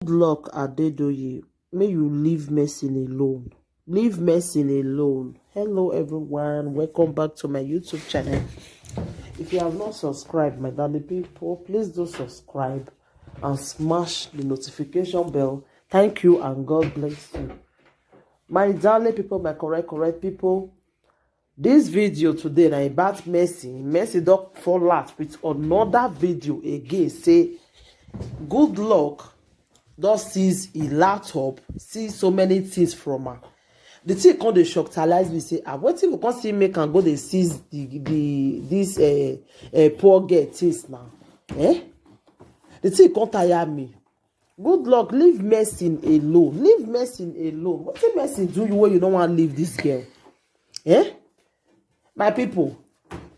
Good luck, Adedoye. May you leave messing alone. Leave messing alone. Hello, everyone. Welcome back to my YouTube channel. If you have not subscribed, my darling people, please do subscribe and smash the notification bell. Thank you and God bless you. My darling people, my correct people. This video today na about Mercy don't fall out with another video again. Say good luck. Don seize a laptop, see so many things from her. The thing come dey shocktalize me say, wetin go come see make am go dey seize this poor girl things now? The thing come tire me. Good luck, leave Mercy alone. Leave Mercy alone. Wetin Mercy do you when you don't want to leave this girl? My people,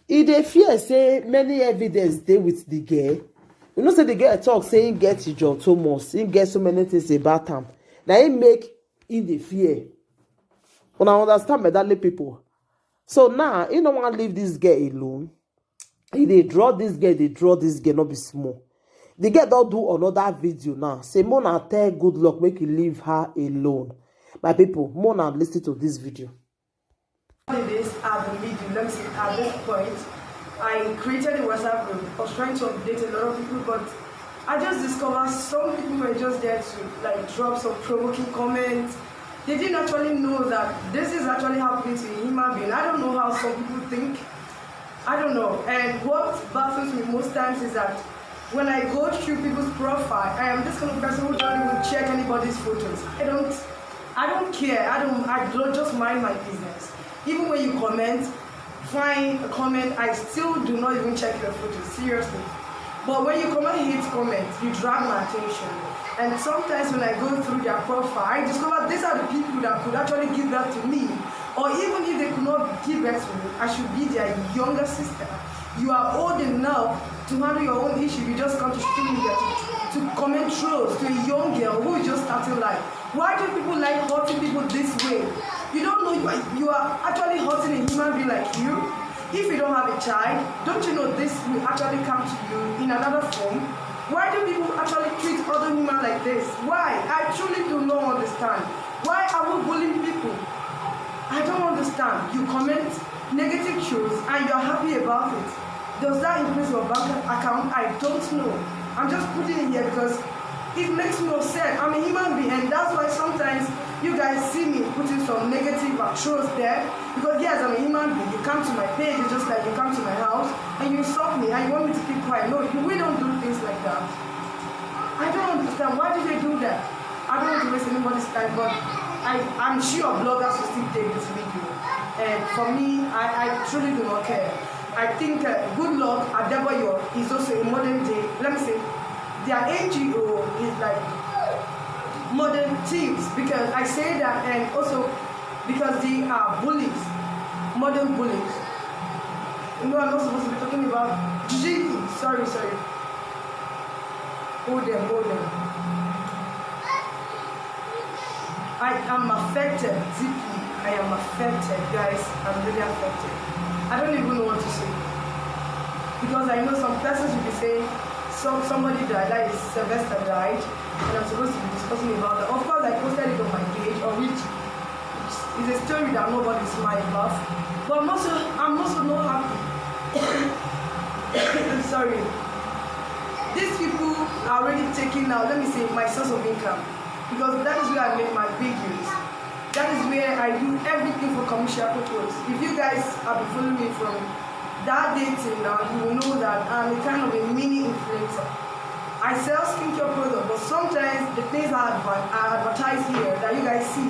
e dey fear say many evidence dey with the girl. You know, say the girl talk say him get John Thomas, him get so many things about him. Now he make in the fear. When I understand my darling people. So now he don't want to leave this girl alone. They draw this girl, not be small. The girl don't do another video now. Say Mona tell good luck, make you leave her alone. My people, Mona listen to this video. This at the video, let me see, at this point. I created a WhatsApp group. I was trying to update a lot of people, but I just discovered some people were just there to like drop some provoking comments. They didn't actually know that this is actually happening to a human being. I don't know how some people think. I don't know. And what baffles me most times is that when I go through people's profile, I am this kind of person who don't even check anybody's photos. I don't care. I don't just mind my business. Even when you comment, find a comment, I still do not even check your photos, seriously. But when you hate comments, you drag my attention. And sometimes when I go through their profile, I discover these are the people that could actually give that to me. Or even if they could not give that to me, I should be their younger sister. You are old enough to handle your own issue. You just come to social media to comment trolls to a young girl who is just starting life. Why do people like hurting people this way? You don't know you are actually hurting a human being like you. If you don't have a child, don't you know this will actually come to you in another form? Why do people actually treat other women like this? Why? I truly do not understand. Why are we bullying people? I don't understand. You comment negative truths and you're happy about it. Does that increase your bank account? I don't know. I'm just putting it here because it makes me upset. I'm a human being, and that's why sometimes you guys see me putting some negative truths there. Because yes, I'm a human being. You come to my page, it's just like you come to my house and you insult me and you want me to keep quiet. No, we don't do things like that. I don't understand. Why do they do that? I don't want to waste anybody's time, but I'm sure bloggers will still take this video. And for me, I truly do not care. I think good luck, Adebayo is also a modern day, let me say, their NGO is like modern thieves, because I say that, and also because they are bullies, modern bullies. You know, I'm not supposed to be talking about Gigi. Sorry. Hold them. I am affected deeply. I am affected, guys. I'm really affected. I don't even know what to say. Because I know some persons will be saying, somebody died, like Sylvester died, and I'm supposed to be discussing about that. Of course, I posted it on my page, on which is a story that nobody smiles about. But I'm also not happy. I'm sorry. These people are already taking now, let me say, my source of income. Because that is where I make my videos. That is where I do everything for commercial purpose. If you guys have been following me from that day till now, you will know that I'm a kind of a mini influencer. I sell skincare products, but sometimes the things I advertise here that you guys see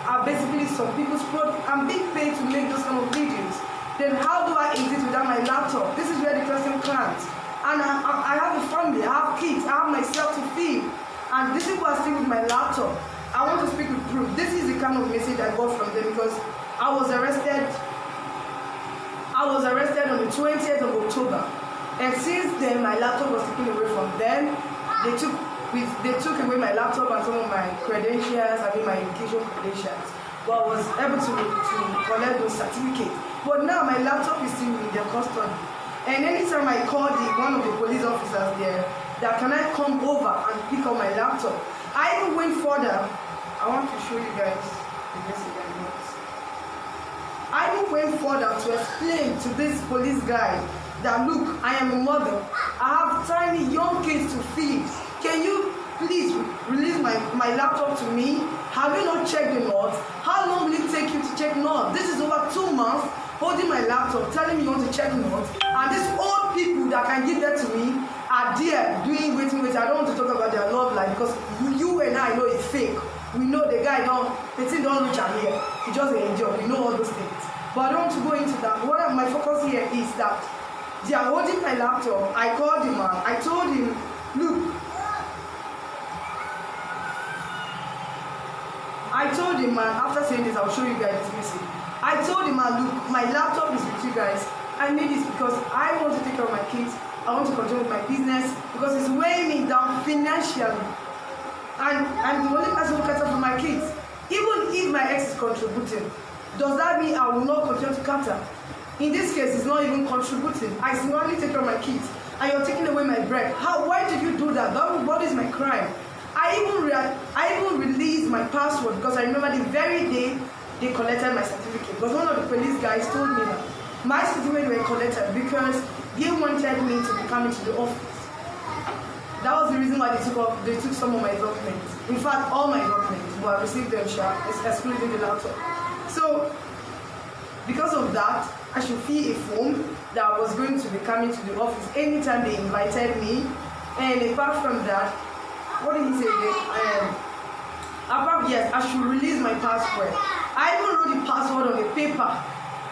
are basically some people's products. I'm being paid to make those kind of videos. Then how do I exist without my laptop? This is where the question comes. And I have a family, I have kids, I have myself to feed. And these people are still with my laptop. I want to speak with proof. This is the kind of message I got from them because I was arrested on the 20th of October. And since then, my laptop was taken away from them. They took away my laptop and some of my credentials, my education credentials. But I was able to collect those certificates. But now my laptop is still in their custody. And anytime I call one of the police officers there, that can I come over and pick up my laptop? I even went further. I want to show you guys the message I got. I even went further to explain to this police guy that, look, I am a mother. I have tiny young kids to feed. Can you please release my laptop to me? Have you not checked the notes? How long will it take you to check notes? This is over 2 months holding my laptop, telling me you want to check notes. And these old people that can give that to me are there doing waiting. I don't want to talk about their love life because you and I know it's fake. We know the guy the thing don't reach out here. He just enjoy. We know all those things. But I don't want to go into that. My focus here is that they are holding my laptop. I called him man. I told him, look. I told him man, after saying this, I'll show you guys this message. I told him man, look, my laptop is with you guys. I need this because I want to take care of my kids. I want to continue with my business because it's weighing me down financially. And I'm the only person who cares for my kids. Even if my ex is contributing, does that mean I will not continue to cater? In this case, it's not even contributing. I sincerely take care of my kids, and you're taking away my bread. Why did you do that? What is my crime? I even released my password because I remember the very day they collected my certificate. Because one of the police guys told me that my certificate were collected because they wanted me to be coming to the office. That was the reason why they took some of my documents. In fact, all my documents, but I received them excluding the laptop. So, because of that, I should fill a form that I was going to be coming to the office anytime they invited me. And apart from that, what did he say again? Yes, I should release my password. I even wrote the password on the paper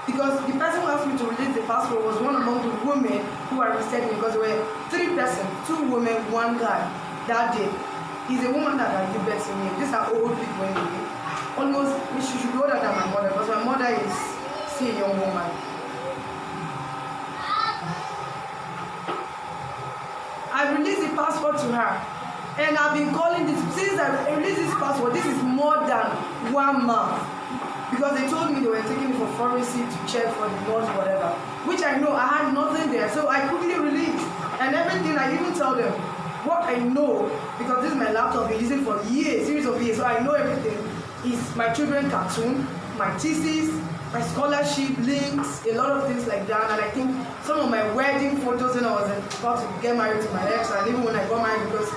because the person who asked me to release the password was one among the women who arrested me because there were 3 persons, 2 women, 1 guy that day. He's a woman that can give birth to me. These are old people anyway. Almost, she should be older than my mother because my mother is still a young woman. I released the password to her. And I've been calling this, since I released this password, this is more than 1 month. Because they told me they were taking it for forensic to check for the notes, whatever. Which I know, I had nothing there. So I quickly released. And everything, I even tell them what I know, because this is my laptop, I've been using for years, series of years. So I know everything. Is my children's cartoon, my thesis, my scholarship links, a lot of things like that. And I think some of my wedding photos when I was about to get married to my ex, and even when I got married, because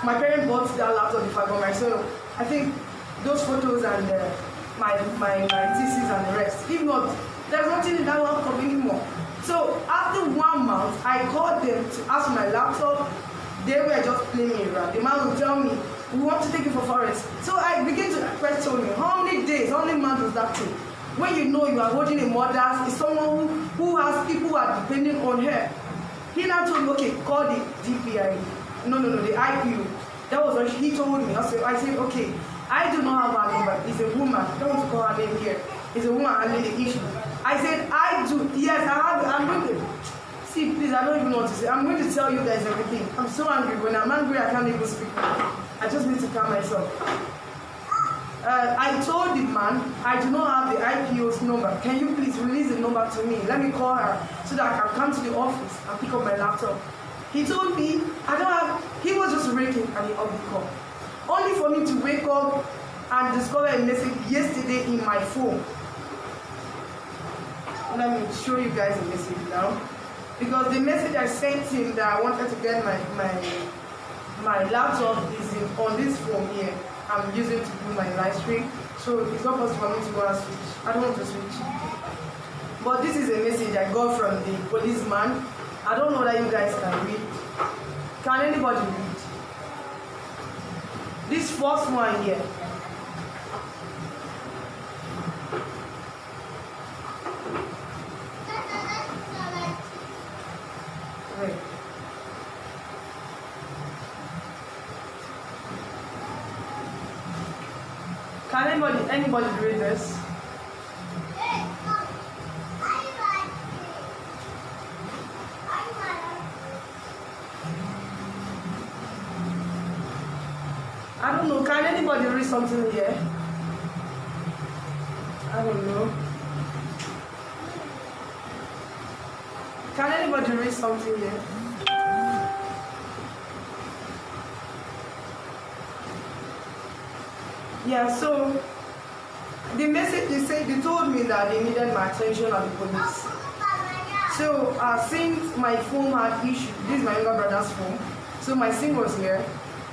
my parents bought that laptop before I got married. So I think those photos and my thesis and the rest. If not, there's nothing in that laptop anymore. So after 1 month, I called them to ask for my laptop. They were just playing me around. The man would tell me, we want to take it for forest. So I began to question him, how many days, how many months does that take? When you know you are holding a mother, it's someone who has people who are depending on her. He now told me, okay, call the DPI. No, the IPO. That was what he told me. I said, okay, I do not have her number. It's a woman. I don't want to call her name here. It's a woman handling the issue. I said, I do. Yes, I have it. I'm going to. See, please, I don't even know what to say. I'm going to tell you guys everything. I'm so angry. When I'm angry, I can't even speak. I just need to calm myself. I told the man, I do not have the IPO's number. Can you please release the number to me? Let me call her so that I can come to the office and pick up my laptop. He told me, he was just raking and he up the call. Only for me to wake up and discover a message yesterday in my phone. Let me show you guys the message now. Because the message I sent him that I wanted to get my laptop is on this phone here. I'm using to do my live stream. So it's not possible for me to go and switch. I don't want to switch. But this is a message I got from the policeman. I don't know that you guys can read. Can anybody read? This first one here. Wait. Can anybody read this? I don't know. Can anybody read something here? I don't know. Can anybody read something here? Yeah, so the message they told me that they needed my attention at the police. So since my phone had issues, this is my younger brother's phone. So my SIM was here.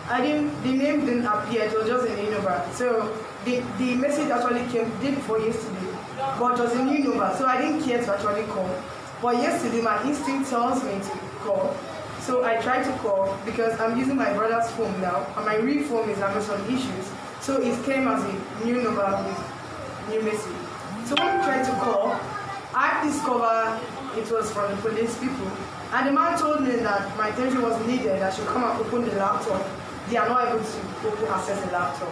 The name didn't appear, it was just a new number. So the message actually came day before yesterday, but it was a new number, so I didn't care to actually call. But yesterday my instinct tells me to call. So I tried to call because I'm using my brother's phone now, and my real phone is having some issues. So it came as a new number with new message. So when I tried to call, I discovered it was from the police people. And the man told me that my attention was needed, I should come and open the laptop. They are not able to access the laptop.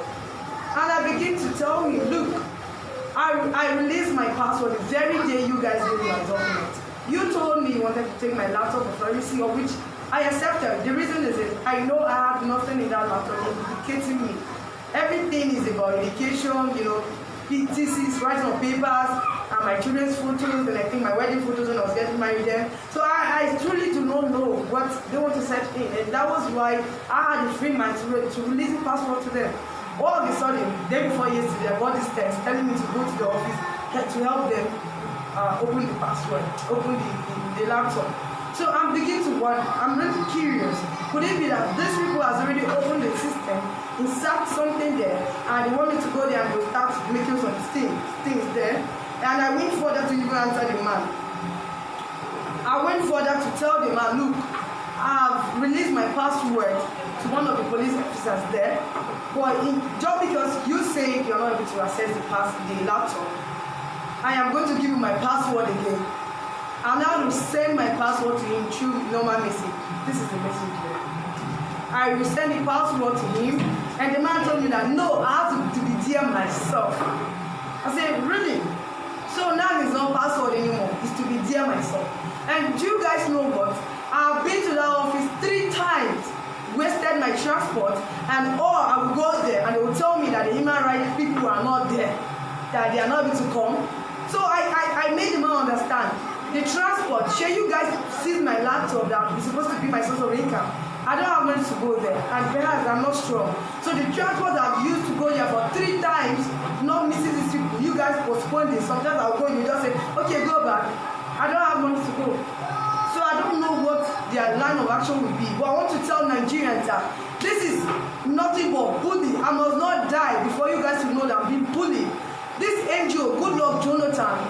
And I begin to tell him, look, I released my password the very day you guys gave me my document. You told me you wanted to take my laptop for privacy, of which I accepted. The reason is that I know I have nothing in that laptop indicating me. Everything is about education, thesis, writing on papers, and my children's photos, and I think my wedding photos when I was getting married then. So I truly do not know what they want to set in, and that was why I had a free mind to release the password to them. All of a sudden, day before yesterday, I got this text telling me to go to the office to help them open the password, open the laptop. So I'm beginning to wonder, I'm really curious. Could it be that these people has already opened the system, insert something there, and they want me to go there and they'll start making some things there? And I went further to even answer the man. I went further to tell the man, look, I've released my password to one of the police officers there, but just because you say you're not able to access the laptop, I am going to give you my password again. I'm now to send my password to him through normal message. This is the message there. I will send the password to him, and the man told me that no, I have to be there myself. I said, really? So now it's not password anymore, it's to be there myself. And do you guys know what? I've been to that office 3 times, wasted my transport, and I will go there and they will tell me that the human rights people are not there, that they are not able to come. So I made the man understand. The transport, sure, you guys see my laptop that is supposed to be my source of income. I don't have money to go there, and perhaps I'm not strong. So the transport I've used to go there for 3 times, not missing these people. You guys postpone this. Sometimes I'll go and you just say, okay, go back. I don't have money to go. So I don't know what their line of action will be. But I want to tell Nigerians that this is nothing but bullying. I must not die before you guys will know that I'm being bullied. This NGO, Good Luck Jonathan,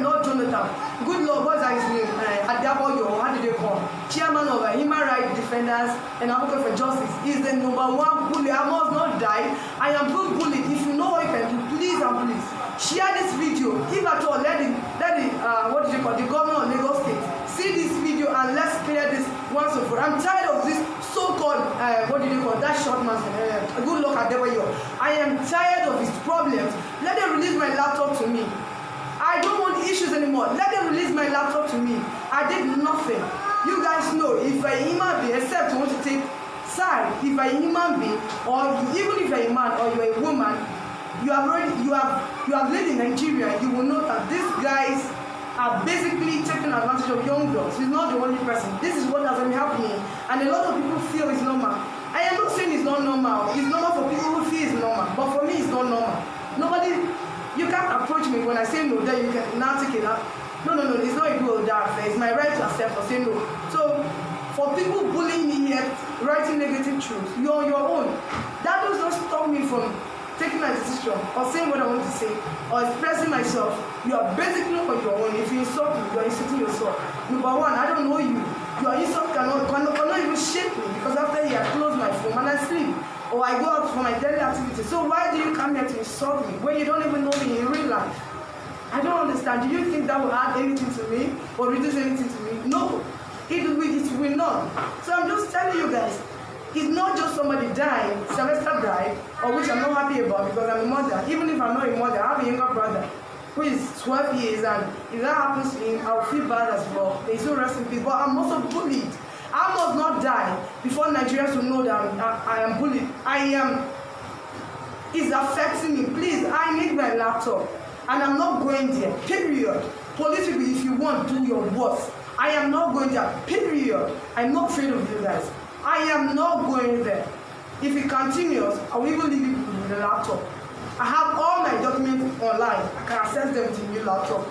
not Jonathan, Good Luck, what's his name? Adaboyo, how did they call? Chairman of Human Rights Defenders and Advocate for Justice, is the #1 bully. I must not die. I am being bullied. If you know what you can do, please and please share this video. If at all, let the governor of Lagos State see this video and let's clear this once and for all. I'm tired of this so-called that short man, Good Luck Adaboyo. I am tired of his problems. Let them release my laptop to me. I don't want issues anymore. Let them release my laptop to me. I did nothing. You guys know, if a human being, except you want to take side, if a human being, or even if you're a man or you're a woman, you have lived in Nigeria, you will know that these guys are basically taking advantage of young girls. He's not the only person. This is what has been happening, and a lot of people feel it's normal. I am not saying it's not normal. It's normal for people who feel it's normal, but for me, it's not normal. You can't approach me when I say no, then you can now take it up. No, it's not a do or die affair. It's my right to accept or say no. So, for people bullying me here, writing negative truths, you're on your own. That does not stop me from taking my decision or saying what I want to say or expressing myself. You are basically on your own. If you insult me, you are insulting yourself. Number one, I don't know you. Your insult cannot even shake me because after I close my phone and I sleep or I go out for my daily activities. So why do you come here to insult me when you don't even know me in real life? I don't understand. Do you think that will add anything to me or reduce anything to me? No, it will not. So I'm just telling you guys, it's not just somebody dying, Sylvester died, or which I'm not happy about because I'm a mother. Even if I'm not a mother, I have a younger brother who is 12 years, and if that happens to him, I'll feel bad as well. There's no rest in peace. But I'm also bullied. I must not die before Nigerians will know that I am bullied. It's affecting me. Please, I need my laptop. And I'm not going there, period. Police people, if you want, do your worst. I am not going there, period. I'm not afraid of you guys. I am not going there. If it continues, I will even leave you with the laptop. laptop. I have all my documents online. I can access them to the new laptop.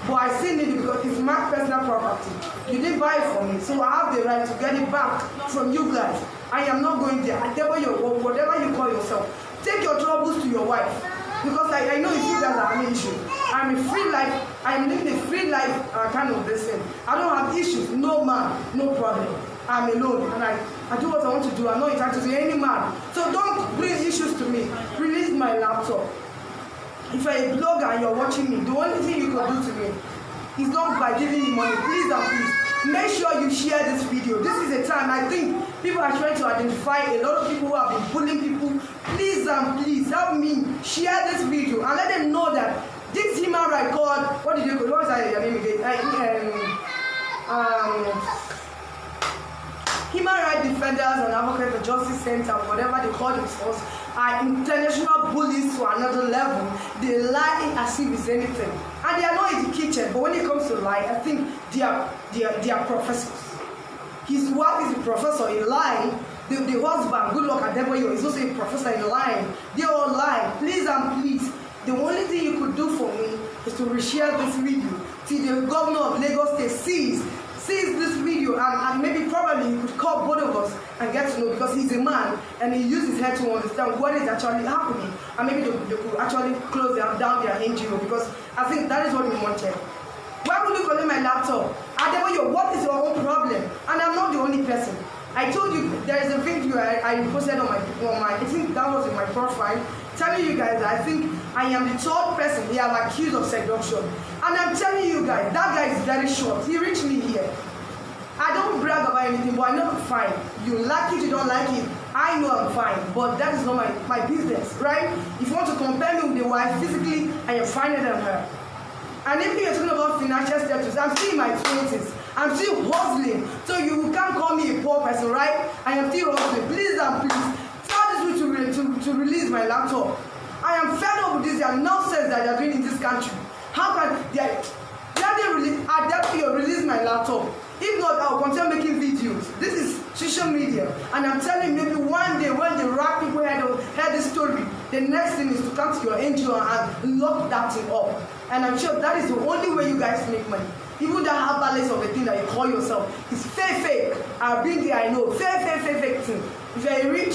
But I still need it because it's my personal property. You didn't buy it for me, so I have the right to get it back from you guys. I am not going there. Whatever you call yourself, take your troubles to your wife. Because I know you guys are having issues. I'm a free life. I'm living a free life kind of person. I don't have issues. No man, no problem. I'm alone and I do what I want to do. I'm not entitled to any man. So don't bring issues to me. Release my laptop. If you're a blogger and you're watching me, the only thing you can do to me is not by giving me money. Please and please, make sure you share this video. This is a time I think people are trying to identify a lot of people who have been bullying people. Please and please help me share this video and let them know that this human right called, what did you call, what was that your name again? Human rights defenders and advocates for justice center, whatever they call themselves, are international bullies to another level. They lie as if it's anything, and they are not educated. But when it comes to lie, I think they are professors. His wife is a professor in lying. The husband, good luck at Deboyo, is also a professor in lying. They all lie. Please and please, the only thing you could do for me is to reshare this video till the governor of Lagos State sees this video, and maybe probably he could call both of us and get to know, because he's a man and he uses his head to understand what is actually happening, and maybe they could actually close down their NGO, because I think that is what we wanted. Why would you collect my laptop? Adebayo, what is your own problem? And I'm not the only person. I told you there is a video I posted on my I think that was in my profile, telling you guys that I think I am the third person he have accused of seduction. And I'm telling you guys, that guy is very short. He reached me here. I don't brag about anything, but I know I'm fine. You like it, you don't like it, I know I'm fine. But that is not my business, right? If you want to compare me with the wife, physically, I am finer than her. And if you're talking about financial status, I'm still in my 20s. I'm still hustling. So you can't call me a poor person, right? I am still hustling. Please and please, tell this to release my laptop. I am fed up with this nonsense that they're doing in this country. How can they release my laptop? If not, I'll continue making videos. This is social media. And I'm telling you, maybe one day when the right people hear this story, the next thing is to come to your NGO and lock that thing up. And I'm sure that is the only way you guys make money. Even that balance of a thing that you call yourself is fake. I've been there, I know. Fake thing. If you're a rich